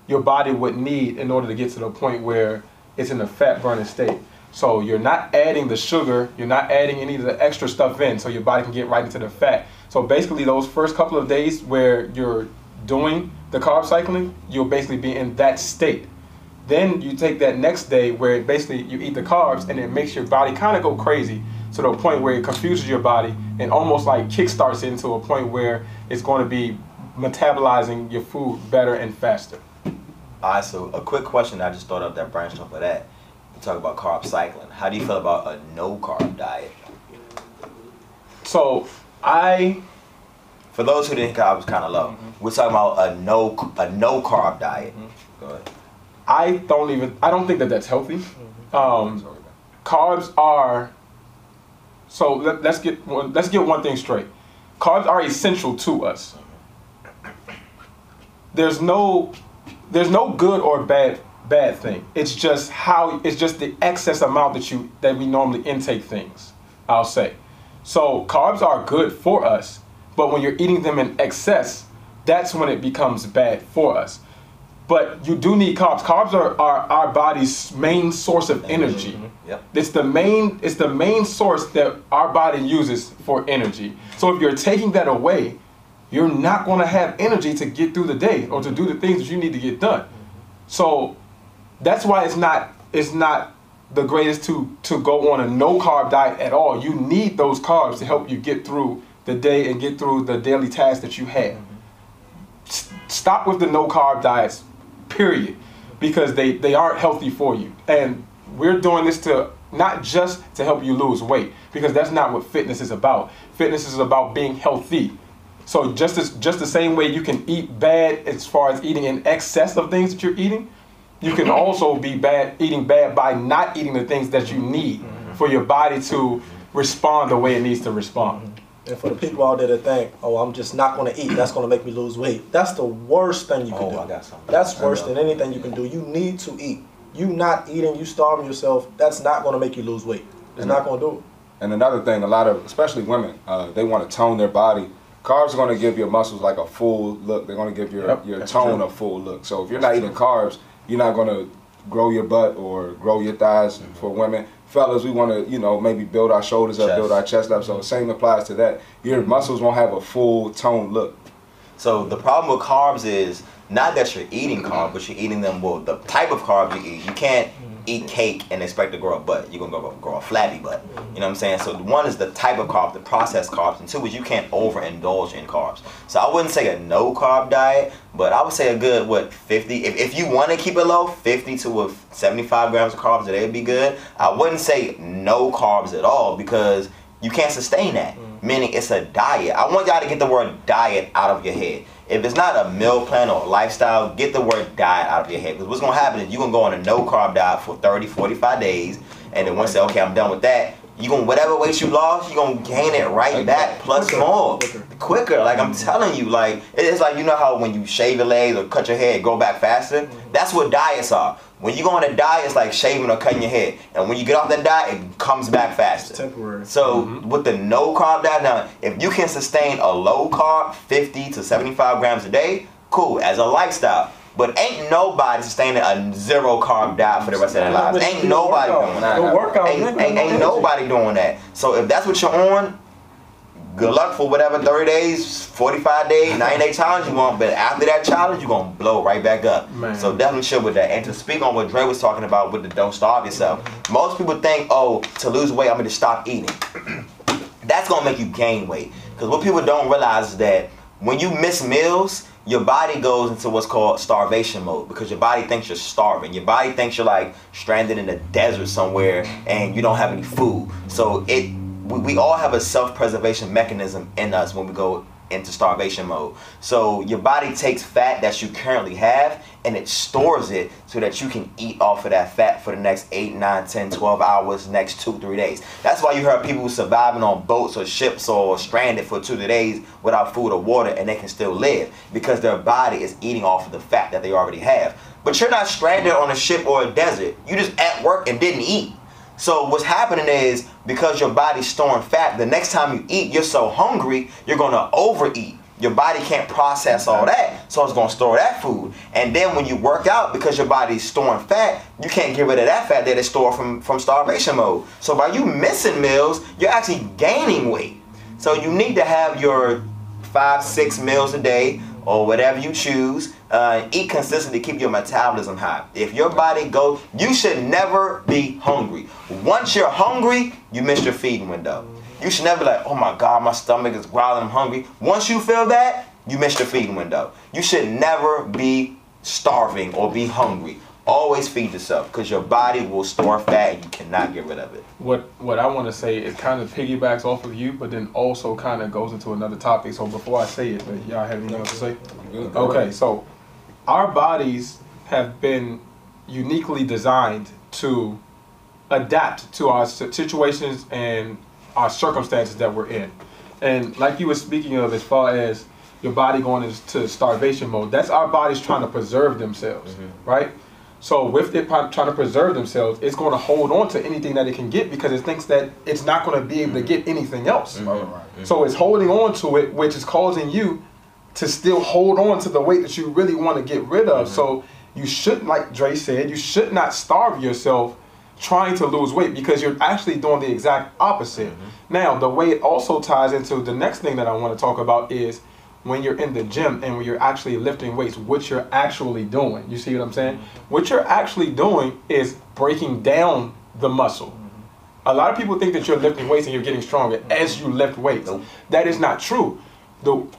[SPEAKER 5] your body would need in order to get to the point where it's in a fat burning state. So you're not adding the sugar, you're not adding any of the extra stuff in, so your body can get right into the fat. So basically those first couple of days where you're doing the carb cycling, you'll basically be in that state. Then you take that next day where basically you eat the carbs and it makes your body kind of go crazy to the point where it confuses your body and almost like kickstarts it into a point where it's going to be metabolizing your food better and faster.
[SPEAKER 1] All right, so a quick question I just thought of that branched off of that. We talk about carb cycling. How do you feel about a no-carb diet?
[SPEAKER 5] So
[SPEAKER 1] for those who didn't think I was kind of low, we're talking about a no-carb diet. Go ahead.
[SPEAKER 5] I don't think that that's healthy. Carbs are, so let's get one thing straight. Carbs are essential to us. There's no good or bad thing. It's just the excess amount that we normally intake things, I'll say. So carbs are good for us, but when you're eating them in excess, that's when it becomes bad for us. But you do need carbs. Carbs are our body's main source of energy.
[SPEAKER 1] Yep.
[SPEAKER 5] It's the main source that our body uses for energy. So if you're taking that away, you're not going to have energy to get through the day or to do the things that you need to get done. So that's why it's not the greatest to go on a no carb diet at all. You need those carbs to help you get through the day and get through the daily tasks that you have. Stop with the no carb diets, period, because they aren't healthy for you. And we're doing this not just to help you lose weight, because that's not what fitness is about. Fitness is about being healthy. So just the same way you can eat bad as far as eating in excess of things that you're eating, you can also be eating bad by not eating the things that you need for your body to respond the way it needs to respond.
[SPEAKER 3] And for the people out there that think, oh, I'm just not going to eat, that's going to make me lose weight. That's the worst thing you can do.
[SPEAKER 1] I got something.
[SPEAKER 3] That's worse than anything you can do. You need to eat. You not eating, you starving yourself, that's not going to make you lose weight. It's not going to do it.
[SPEAKER 2] And another thing, a lot of, especially women, they want to tone their body. Carbs are going to give your muscles like a full look. They're going to give your tone a full look. So if you're not eating carbs, you're not going to grow your butt or grow your thighs for women. Fellas, we want to, maybe build our shoulders up, build our chest up. So the same applies to that. Your muscles won't have a full toned look.
[SPEAKER 1] So the problem with carbs is not that you're eating carbs, but you're eating them, well, the type of carbs you eat. You can't eat cake and expect to grow a butt. You're gonna grow a flabby butt. You know what I'm saying? So one is the type of carbs, the processed carbs, and two is you can't overindulge in carbs. So I wouldn't say a no carb diet, but I would say a good 50. If you want to keep it low, 50 to 75 grams of carbs a day would be good. I wouldn't say no carbs at all because you can't sustain that. Meaning it's a diet. I want y'all to get the word diet out of your head. If it's not a meal plan or a lifestyle, get the word diet out of your head. Because what's going to happen is you're going to go on a no carb diet for 30, 45 days. And then once you say, okay, I'm done with that, you're going to, whatever weight you lost, you're going to gain it right back plus more. Quicker. Like I'm telling you, like, it's like, you know how when you shave your legs or cut your hair, it go back faster? That's what diets are. When you go on a diet, it's like shaving or cutting your hair. And when you get off that diet, it comes back faster.
[SPEAKER 3] It's temporary.
[SPEAKER 1] So with the no carb diet, now, if you can sustain a low carb, 50 to 75 grams a day, cool, as a lifestyle. But ain't nobody sustaining a zero carb diet for the rest of their lives. Ain't nobody doing that. Ain't nobody doing that. So if that's what you're on, good luck for whatever 30 days, 45 days, 90-day challenge you want. But after that challenge, you're going to blow right back up. Man. So definitely chill with that. And to speak on what Dre was talking about with the don't starve yourself, most people think, oh, to lose weight, I'm going to stop eating. That's going to make you gain weight. Because what people don't realize is that when you miss meals, your body goes into what's called starvation mode because your body thinks you're starving. Your body thinks you're like stranded in the desert somewhere and you don't have any food. So we all have a self-preservation mechanism in us when we go into starvation mode. So your body takes fat that you currently have and it stores it so that you can eat off of that fat for the next 8, 9, 10, 12 hours, next 2-3 days. That's why you heard people surviving on boats or ships or stranded for 2 days without food or water and they can still live because their body is eating off of the fat that they already have. But you're not stranded on a ship or a desert. You just at work and didn't eat. So what's happening is because your body's storing fat, the next time you eat, you're so hungry, you're going to overeat. Your body can't process all that, so it's going to store that food. And then when you work out, because your body's storing fat, you can't get rid of that fat that is stored from starvation mode. So by you missing meals, you're actually gaining weight. So you need to have your 5-6 meals a day or whatever you choose. Eat consistently, keep your metabolism high. If your body goes, you should never be hungry. Once you're hungry, you miss your feeding window. You should never be like, oh my God, my stomach is growling, I'm hungry. Once you feel that, you miss your feeding window. You should never be starving or be hungry. Always feed yourself because your body will store fat and you cannot get rid of it.
[SPEAKER 5] What I want to say is kind of piggybacks off of you, but then also kind of goes into another topic. So before I say it, y'all have anything else to say? Okay, so our bodies have been uniquely designed to adapt to our situations and our circumstances that we're in. And like you were speaking of as far as your body going into starvation mode, that's our bodies trying to preserve themselves, right? So with it trying to preserve themselves, it's going to hold on to anything that it can get because it thinks that it's not going to be able to get anything else. So it's holding on to it, which is causing you to still hold on to the weight that you really want to get rid of. So you shouldn't, like Dre said, you should not starve yourself trying to lose weight because you're actually doing the exact opposite. Now, the way it also ties into the next thing that I want to talk about is when you're in the gym and when you're actually lifting weights, what you're actually doing. You see what I'm saying? What you're actually doing is breaking down the muscle. A lot of people think that you're lifting weights and you're getting stronger as you lift weights. That is not true.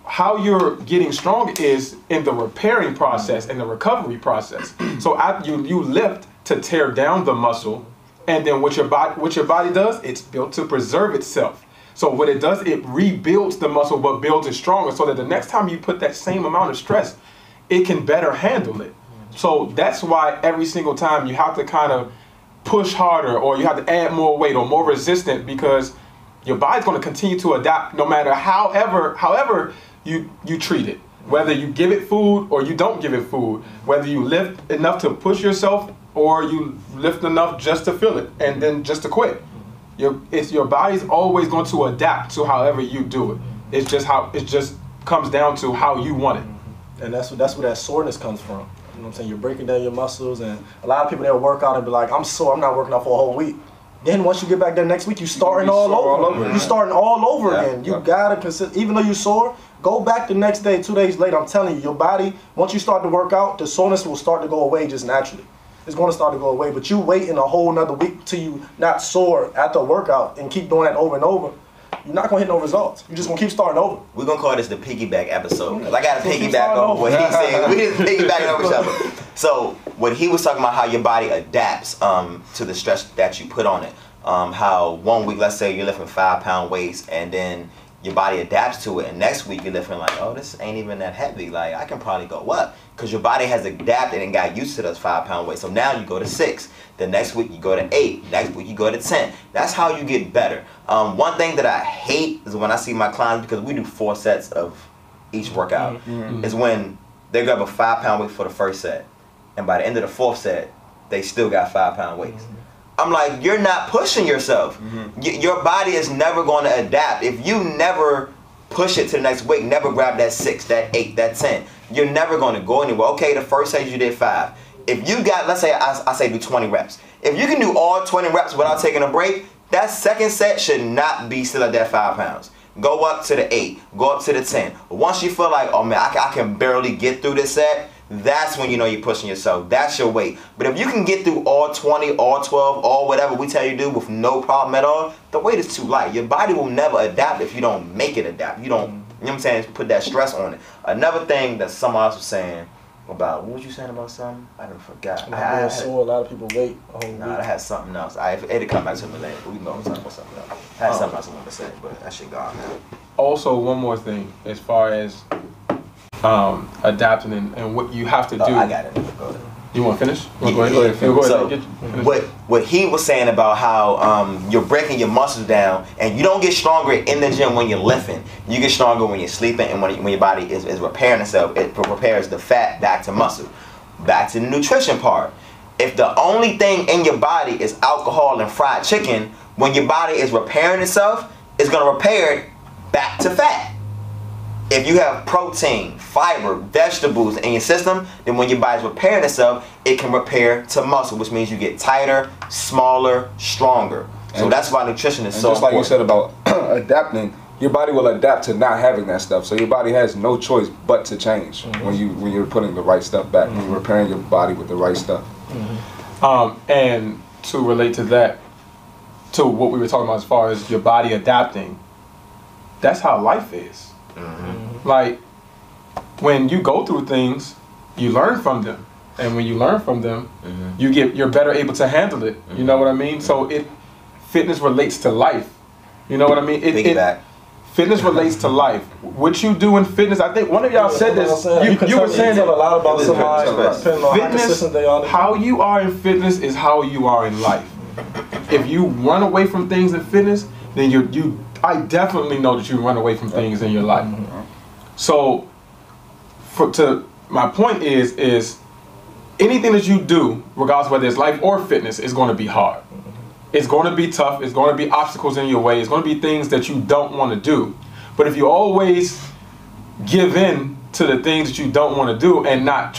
[SPEAKER 5] How you're getting strong is in the repairing process and the recovery process. So you lift to tear down the muscle, and then what your body does, it's built to preserve itself. So what it does, it rebuilds the muscle but builds it stronger so that the next time you put that same amount of stress, it can better handle it. So that's why every single time you have to kind of push harder or you have to add more weight or more resistant because your body's going to continue to adapt no matter however you treat it. Whether you give it food or you don't give it food, whether you lift enough to push yourself or you lift enough just to feel it and then just to quit. Your body's always going to adapt to however you do it. It just comes down to how you want it.
[SPEAKER 3] And that's where that soreness comes from. You know what I'm saying? You're breaking down your muscles, and a lot of people they'll work out and be like, I'm sore, I'm not working out for a whole week. Then once you get back there next week, you're starting all over. You're starting all over again. You gotta even though you're sore, go back the next day, 2 days later. I'm telling you, your body, once you start to work out, the soreness will start to go away just naturally. it's going to start to go away. But you waiting a whole nother week till you not sore after a workout and keep doing that over and over, you're not going to hit no results. You're just going to keep starting over.
[SPEAKER 1] We're going to call this the piggyback episode. Cause I got to piggyback on what he said. We just piggyback over each other. So what he was talking about, how your body adapts to the stress that you put on it. How 1 week, let's say you're lifting 5-pound weights, and then your body adapts to it, and next week you're lifting like, oh, this ain't even that heavy. Like, I can probably go up. Because your body has adapted and got used to those 5-pound weights. So now you go to 6. The next week you go to 8. Next week you go to 10. That's how you get better. One thing that I hate is when I see my clients, because we do 4 sets of each workout, is when they grab a 5-pound weight for the first set, and by the end of the 4th set, they still got 5-pound weights. I'm like, you're not pushing yourself. Your body is never going to adapt. If you never push it to the next week, never grab that 6, that 8, that 10, you're never going to go anywhere. Okay, the first set you did 5. If you got, let's say, I say do 20 reps. If you can do all 20 reps without taking a break, that second set should not be still at that 5 pounds. Go up to the 8, go up to the 10. Once you feel like, oh man, I can barely get through this set, that's when you know you're pushing yourself. That's your weight. But if you can get through all 20, all 12, all whatever we tell you to do with no problem at all, the weight is too light. Your body will never adapt if you don't make it adapt. You don't, you know what I'm saying, put that stress on it. Another thing that someone else was saying about, what was you saying about something? I done forgot.
[SPEAKER 3] I saw a lot of people wait a whole
[SPEAKER 1] Nah,
[SPEAKER 3] week.
[SPEAKER 1] I had something else. It'll come back to me later, but we can go on talk about something else. I had something else I wanted to say, but that shit gone now.
[SPEAKER 5] Also, one more thing, as far as adapting and what you have to do.
[SPEAKER 1] I got it. Go ahead.
[SPEAKER 5] You want to finish?
[SPEAKER 1] Yeah,
[SPEAKER 5] Go ahead.
[SPEAKER 1] So, what he was saying about how you're breaking your muscles down, and you don't get stronger in the gym when you're lifting. You get stronger when you're sleeping, and when your body is repairing itself. It prepares the fat back to muscle. Back to the nutrition part. If the only thing in your body is alcohol and fried chicken, when your body is repairing itself, it's going to repair it back to fat. If you have protein, fiber, vegetables in your system, then when your body's repairing itself, it can repair to muscle, which means you get tighter, smaller, stronger. So that's why nutrition is so important.
[SPEAKER 2] Just like you said about adapting, your body will adapt to not having that stuff. So your body has no choice but to change when you're putting the right stuff back, when you're repairing your body with the right stuff.
[SPEAKER 5] And to relate to that, to what we were talking about as far as your body adapting, that's how life is. Like, when you go through things, you learn from them, and when you learn from them, you're better able to handle it. You know what I mean? So fitness relates to life. You know what I mean? Fitness relates to life. What you do in fitness, I think one of y'all said this. You were saying
[SPEAKER 3] a lot about somebody depending on how
[SPEAKER 5] fitness.
[SPEAKER 3] consistent they are.
[SPEAKER 5] How you are in fitness is how you are in life. If you run away from things in fitness, then I definitely know that you run away from things in your life. So, my point is anything that you do, regardless of whether it's life or fitness, is going to be hard. It's going to be tough. It's going to be obstacles in your way. It's going to be things that you don't want to do. But if you always give in to the things that you don't want to do and not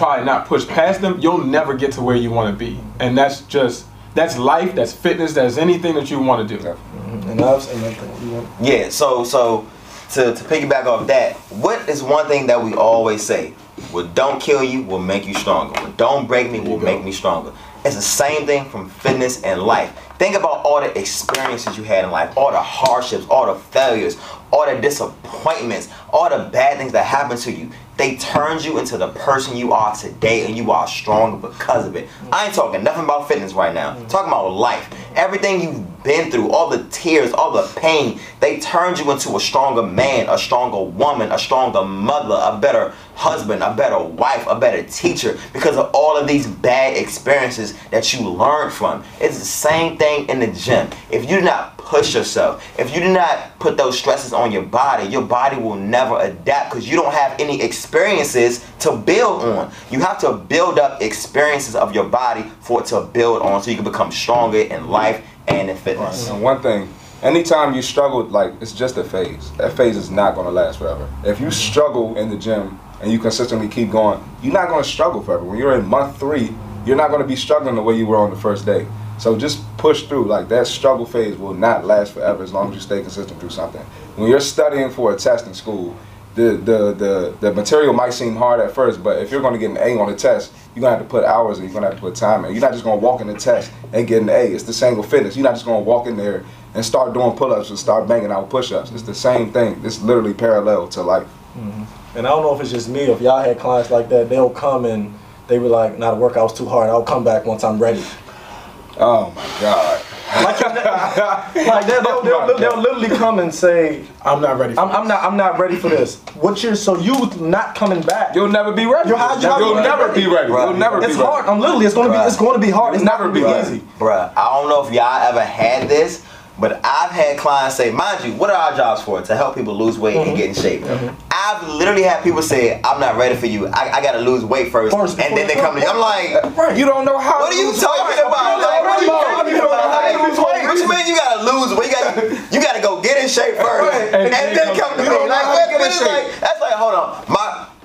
[SPEAKER 5] push past them, you'll never get to where you want to be. And that's life, that's fitness, that's anything that you want to do.
[SPEAKER 3] And I've seen nothing.
[SPEAKER 1] Yeah, so to piggyback off that, what is one thing that we always say? What don't kill you will make you stronger. What don't break me will make me stronger. It's the same thing from fitness and life. Think about all the experiences you had in life, all the hardships, all the failures, all the disappointments, all the bad things that happened to you. They turned you into the person you are today, and you are stronger because of it. I ain't talking nothing about fitness right now. I'm talking about life. Everything you've been through, all the tears, all the pain, they turned you into a stronger man, a stronger woman, a stronger mother, a better husband, a better wife, a better teacher, because of all of these bad experiences that you learned from. It's the same thing in the gym. If you do not push yourself, if you do not put those stresses on your body will never adapt, because you don't have any experiences to build on. You have to build up experiences of your body for it to build on, so you can become stronger in life and in fitness.
[SPEAKER 2] And one thing, anytime you struggle, like, it's just a phase. That phase is not going to last forever. If you struggle in the gym and you consistently keep going, you're not going to struggle forever. When you're in month 3, you're not going to be struggling the way you were on the first day. So just push through. Like, that struggle phase will not last forever as long as you stay consistent through something. When you're studying for a test in school, the material might seem hard at first, but if you're going to get an A on the test, you're gonna have to put hours in, you're gonna have to put time in. You're not just gonna walk in the test and get an A. It's the same with fitness. You're not just gonna walk in there and start doing pull-ups and start banging out push-ups. It's the same thing. It's literally parallel to life.
[SPEAKER 3] And I don't know if it's just me or if y'all had clients like that, they'll come and they were like, nah, the workout's too hard. I'll come back once I'm ready.
[SPEAKER 2] Oh my God.
[SPEAKER 3] Like they'll literally come and say,
[SPEAKER 5] I'm not ready.
[SPEAKER 3] I'm not ready for this. So you not coming back?
[SPEAKER 2] You'll never be ready. You'll never be ready. You'll never be ready.
[SPEAKER 3] It's hard. It's gonna be hard. It's never be easy.
[SPEAKER 1] Bruh, I don't know if y'all ever had this, but I've had clients say, mind you, what are our jobs for? To help people lose weight and get in shape. I've literally had people say, I'm not ready for you. I gotta lose weight first and then they come to me. I'm like,
[SPEAKER 2] you don't know how.
[SPEAKER 1] What are you talking about? Like, what are you talking about? What you mean you gotta lose weight? You gotta go get in shape first and then come to me. Like, that's like, hold on,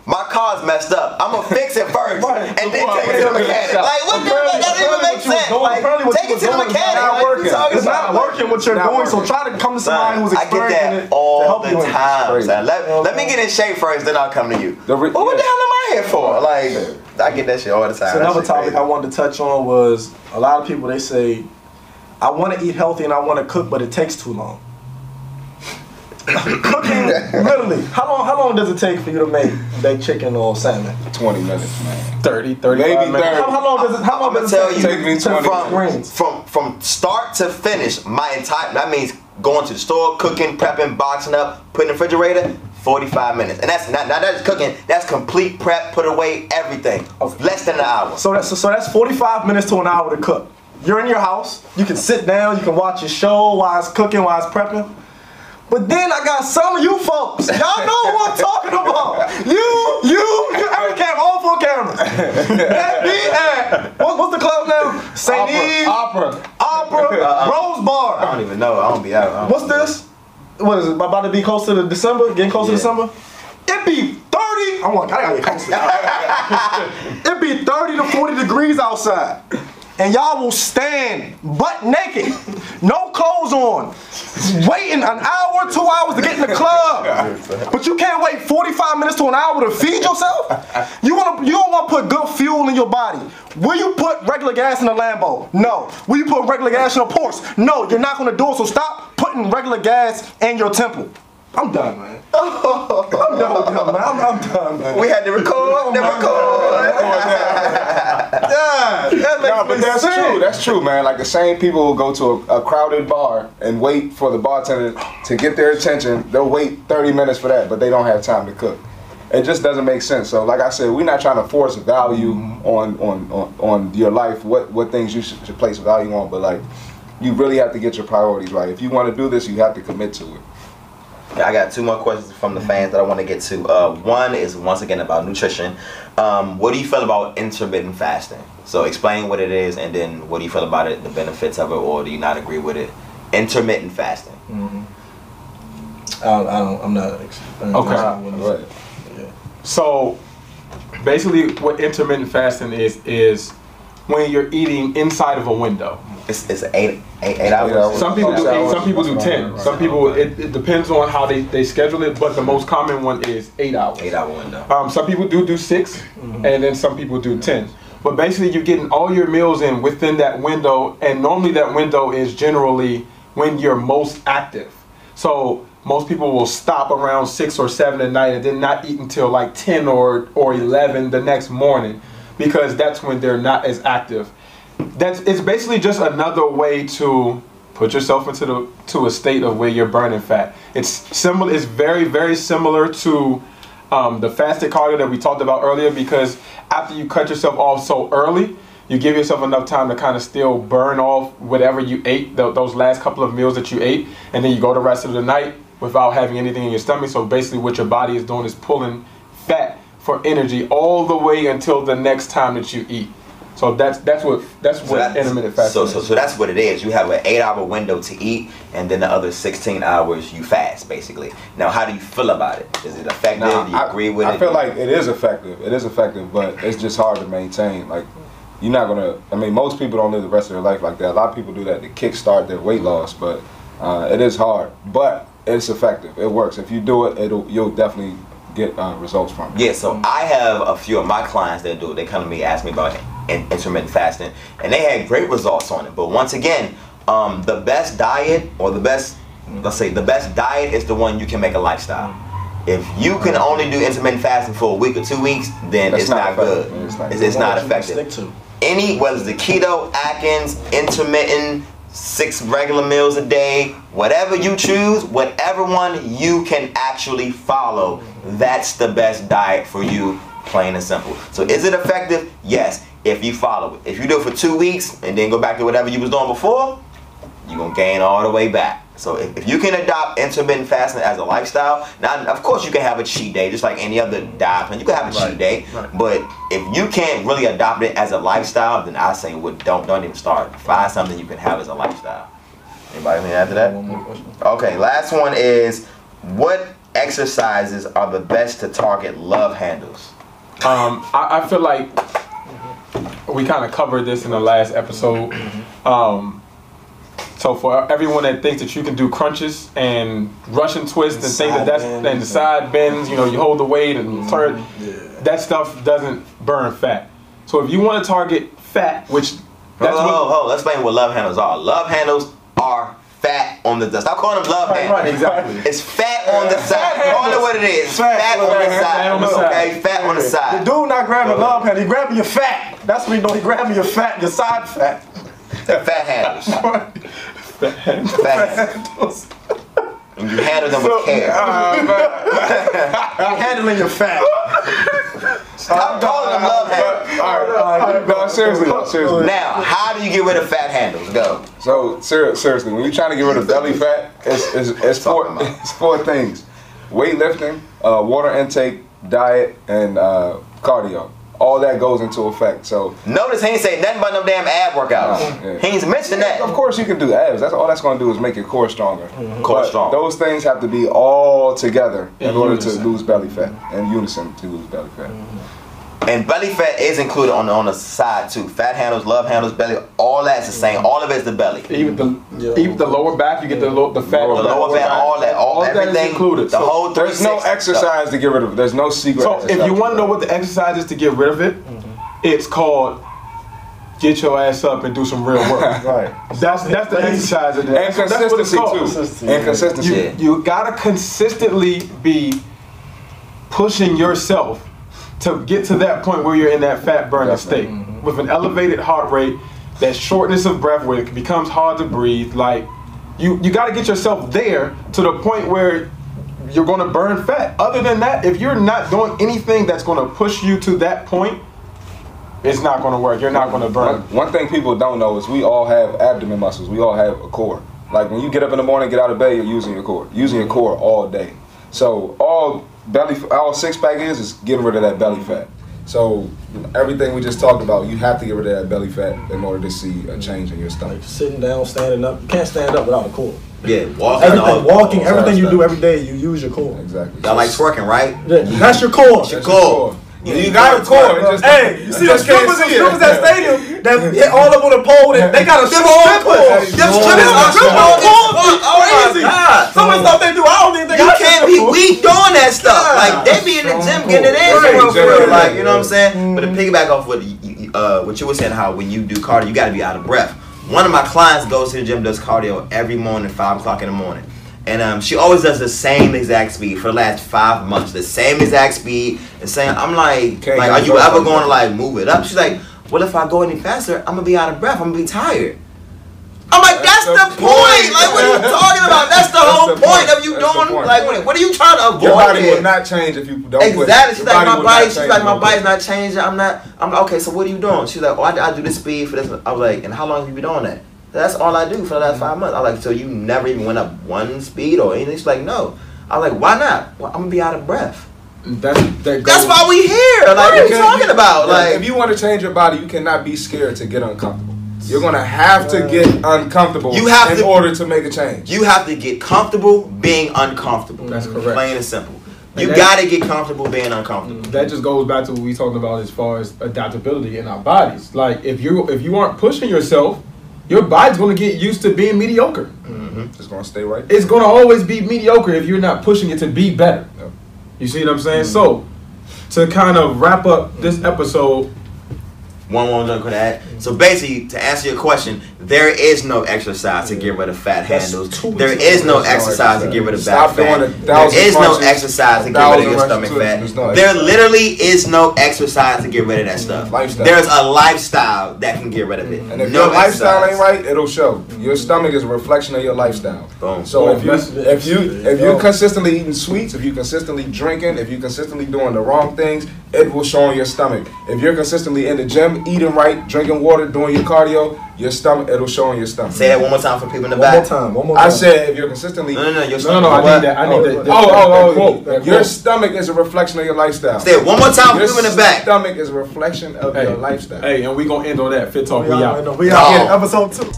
[SPEAKER 1] my car's messed up. I'm gonna fix it first and then take it to the mechanic. Like, what that doesn't even make sense. Like, take it to the mechanic.
[SPEAKER 3] It's not working what you're doing, so try to come to somebody who's experienced in it
[SPEAKER 1] all the time. Let me get in shape first, then I'll come to you. But what the hell am I here for? Like, I get that shit all the time.
[SPEAKER 3] So another topic I wanted to touch on was a lot of people, they say, I want to eat healthy and I want to cook, but it takes too long. Cooking, literally, how long does it take for you to make baked chicken or salmon?
[SPEAKER 2] 20 minutes, man.
[SPEAKER 5] 30
[SPEAKER 2] maybe
[SPEAKER 5] minutes.
[SPEAKER 3] How long does it
[SPEAKER 1] take
[SPEAKER 3] me 20 minutes?
[SPEAKER 1] From start to finish, that means going to the store, cooking, prepping, boxing up, putting in the refrigerator, 45 minutes. And that's not just cooking, that's complete prep, put away, everything. Less than an hour.
[SPEAKER 3] So that's 45 minutes to an hour to cook. You're in your house, you can sit down, you can watch your show while it's cooking, while it's prepping. But then I got some of you folks, y'all know who I'm talking about. You, every camera, all 4 cameras. What's the club now? St. Eve. Opera. Rose Bar.
[SPEAKER 1] I don't even know, I don't be out.
[SPEAKER 3] What's this? What is it, about to be close to the December? Getting close to December? It be 30, I gotta get closer. It be 30 to 40 degrees outside. And y'all will stand butt naked, no clothes on, waiting an hour, 2 hours to get in the club. But you can't wait 45 minutes to an hour to feed yourself? You don't want to put good fuel in your body. Will you put regular gas in a Lambo? No. Will you put regular gas in a Porsche? No, you're not going to do it, so stop putting regular gas in your temple. I'm done, man. I'm done, man.
[SPEAKER 1] We had to record.
[SPEAKER 2] But that's true. That's true, man. Like the same people who go to a crowded bar and wait for the bartender to get their attention. They'll wait 30 minutes for that, but they don't have time to cook. It just doesn't make sense. So, like I said, we're not trying to force value on your life. What things you should place value on, but like you really have to get your priorities right. If you want to do this, you have to commit to it.
[SPEAKER 1] I got 2 more questions from the fans that I want to get to. One is once again about nutrition. What do you feel about intermittent fasting? So explain what it is, and then what do you feel about it, the benefits of it, or do you not agree with it? Intermittent fasting.
[SPEAKER 3] I'm not.
[SPEAKER 5] Okay. So basically, what intermittent fasting is when you're eating inside of a window.
[SPEAKER 1] It's 8 hours.
[SPEAKER 5] Some people do 8, some people do 10. Some people, it depends on how they schedule it, but the most common one is 8 hours.
[SPEAKER 1] 8 hour window.
[SPEAKER 5] Some people do 6, and then some people do 10. But basically you're getting all your meals in within that window, and normally that window is generally when you're most active. So most people will stop around 6 or 7 at night and then not eat until like 10 or 11 the next morning, because that's when they're not as active. It's basically just another way to put yourself into a state of where you're burning fat. It's similar. It's very, very similar to the fasted cardio that we talked about earlier, because after you cut yourself off so early, you give yourself enough time to kind of still burn off whatever you ate, those last couple of meals that you ate, and then you go the rest of the night without having anything in your stomach. So basically what your body is doing is pulling fat for energy all the way until the next time that you eat. So that's what intermittent fasting is.
[SPEAKER 1] So that's what it is. You have an 8 hour window to eat, and then the other 16 hours you fast, basically. Now, how do you feel about it? Is it effective? Do you agree with it?
[SPEAKER 2] I feel like it is effective. It is effective, but it's just hard to maintain. Like, you're not gonna. I mean, most people don't live the rest of their life like that. A lot of people do that to kickstart their weight loss, but it is hard. But it's effective. It works. If you do it, you'll definitely get results from it.
[SPEAKER 1] Yeah, so I have a few of my clients that do it. They come to me, ask me about intermittent fasting, and they had great results on it. But once again, the best diet, or the best diet is the one you can make a lifestyle. If you can only do intermittent fasting for a week or 2 weeks, then it's not good. It's not effective. Whether it's the keto, Atkins, intermittent, 6 regular meals a day, whatever you choose, whatever one you can actually follow, that's the best diet for you, plain and simple. So is it effective? Yes, if you follow it. If you do it for 2 weeks and then go back to whatever you was doing before, you're going to gain all the way back. So if you can adopt intermittent fasting as a lifestyle, now of course you can have a cheat day just like any other diet plan. You can have a cheat day, but if you can't really adopt it as a lifestyle, then I say don't even start. Find something you can have as a lifestyle. Anybody want to add to that?
[SPEAKER 3] One more question.
[SPEAKER 1] Okay, last one is, what exercises are the best to target love handles?
[SPEAKER 5] I feel like we kind of covered this in the last episode. So for everyone that thinks that you can do crunches and Russian twists and things and the side bends, you hold the weight and turn, that stuff doesn't burn fat. So if you want to target fat, which
[SPEAKER 1] let's explain what love handles are. Love handles are fat on the side. Stop calling them love handles.
[SPEAKER 3] Right, exactly.
[SPEAKER 1] It's fat on the side. Call it what it is. Fat on the side. Okay, fat on the side.
[SPEAKER 3] The dude not grabbing love handle, he grabbing your fat. That's what he doing. He grabbing your fat, your side fat.
[SPEAKER 1] Fat handles. Fat handles. And you handle them with care.
[SPEAKER 3] You're handling your fat.
[SPEAKER 1] Stop calling them love handles.
[SPEAKER 2] Alright. No, seriously.
[SPEAKER 1] Now, how do you get rid of fat handles? Go.
[SPEAKER 2] So seriously, when you're trying to get rid of belly fat, it's four things: weightlifting, water intake, diet, and cardio. All that goes into effect. So
[SPEAKER 1] notice he ain't say nothing about them damn ab workouts. He ain't mentioned that.
[SPEAKER 2] Of course you can do abs. That's all that's going to do is make your core stronger.
[SPEAKER 1] Core strong.
[SPEAKER 2] Those things have to be all together in order to lose belly fat, in unison to lose belly fat.
[SPEAKER 1] And belly fat is included on the side too. Fat handles, love handles, belly, all that's the same. All of it is the belly.
[SPEAKER 5] Even the lower back, you get the fat.
[SPEAKER 1] The lower back, all everything
[SPEAKER 5] that is included.
[SPEAKER 1] The whole
[SPEAKER 2] There's no exercise to get rid of it. There's no secret.
[SPEAKER 5] So if you want to know what the exercise is to get rid of it, it's called get your ass up and do some real work.
[SPEAKER 3] Right.
[SPEAKER 5] That's the exercise.
[SPEAKER 2] And consistency too. And consistency.
[SPEAKER 5] You gotta consistently be pushing yourself to get to that point where you're in that fat burning state with an elevated heart rate, that shortness of breath where it becomes hard to breathe. Like you got to get yourself there to the point where you're going to burn fat. Other than that, if you're not doing anything that's going to push you to that point, it's not going to work. You're not going to burn.
[SPEAKER 2] One thing people don't know is we all have abdomen muscles. We all have a core. Like when you get up in the morning, get out of bed, you're using your core. Using your core all day. So all 6-pack is getting rid of that belly fat. So everything we just talked about, you have to get rid of that belly fat in order to see a change in your stomach.
[SPEAKER 3] Like sitting down, standing up. You can't stand up without a core.
[SPEAKER 1] Yeah, walking.
[SPEAKER 3] Everything you do every day, you use your core.
[SPEAKER 2] Exactly.
[SPEAKER 1] Y'all like twerking, right?
[SPEAKER 3] That's your core.
[SPEAKER 1] That's your core.
[SPEAKER 2] You got a core.
[SPEAKER 3] Hey, you see the strippers at stadium that hit all up on the pole? They got a strong core. Them strippers are crazy. Some of the stuff they do, I don't even think
[SPEAKER 1] you can't be weak doing that stuff. Like they be in the gym getting it in for real. Like you know what I'm saying? But to piggyback off what you were saying, how when you do cardio, you got to be out of breath. One of my clients goes to the gym, does cardio every morning, 5 o'clock in the morning. And she always does the same exact speed for the last 5 months. The same exact speed. And saying, I'm like, are you ever going to like move it up? She's like, well, if I go any faster, I'm gonna be out of breath. I'm gonna be tired. I'm like, that's the point. Like, what are you talking about? That's the whole point of you doing. Like, what are you trying to avoid?
[SPEAKER 2] Your body will not change if you don't.
[SPEAKER 1] Exactly. She's like, my body. She's like, my body's not changing. I'm okay. So what are you doing? She's like, oh, I do this speed for this. I was like, and how long have you been doing that? That's all I do for the last 5 months. I was like, so you never even went up one speed or anything? She's like, no. I was like, why not? Well, I'm gonna be out of breath. That's why we here. Like, what are you talking about? Like,
[SPEAKER 2] if you want to change your body, you cannot be scared to get uncomfortable. You're gonna have to get uncomfortable in order to make a change.
[SPEAKER 1] You have to get comfortable being uncomfortable.
[SPEAKER 5] That's correct.
[SPEAKER 1] Plain and simple. You gotta get comfortable being uncomfortable.
[SPEAKER 5] That just goes back to what we talked about as far as adaptability in our bodies. Like, if you aren't pushing yourself, your body's gonna get used to being mediocre.
[SPEAKER 2] It's gonna stay right.
[SPEAKER 5] It's gonna always be mediocre if you're not pushing it to be better.
[SPEAKER 2] Yep.
[SPEAKER 5] You see what I'm saying? So, to kind of wrap up this episode.
[SPEAKER 1] One could add. So basically, to answer your question, there is no exercise to get rid of fat handles. There is no exercise to get rid of back fat. There is no exercise to get rid of your stomach fat. There literally is no exercise to get rid of that stuff. There's a lifestyle that can get rid of it.
[SPEAKER 2] And if your lifestyle ain't right, it'll show. Your stomach is a reflection of your lifestyle.
[SPEAKER 1] Boom.
[SPEAKER 2] So if you're consistently eating sweets, if you're consistently drinking, if you're consistently doing the wrong things, it will show on your stomach. If you're consistently in the gym, eating right, drinking water, doing your cardio, your stomach, it'll show on your stomach.
[SPEAKER 1] Say that one more time for people in the back.
[SPEAKER 3] One more time.
[SPEAKER 2] I said if you're consistently...
[SPEAKER 5] No, I need that.
[SPEAKER 2] Your stomach is a reflection of your lifestyle.
[SPEAKER 1] Say it one more time for people in the back.
[SPEAKER 2] Your stomach is a reflection of your lifestyle.
[SPEAKER 5] Hey, and we gonna end on that. Fit Talk, we out.
[SPEAKER 3] We out here, episode 2.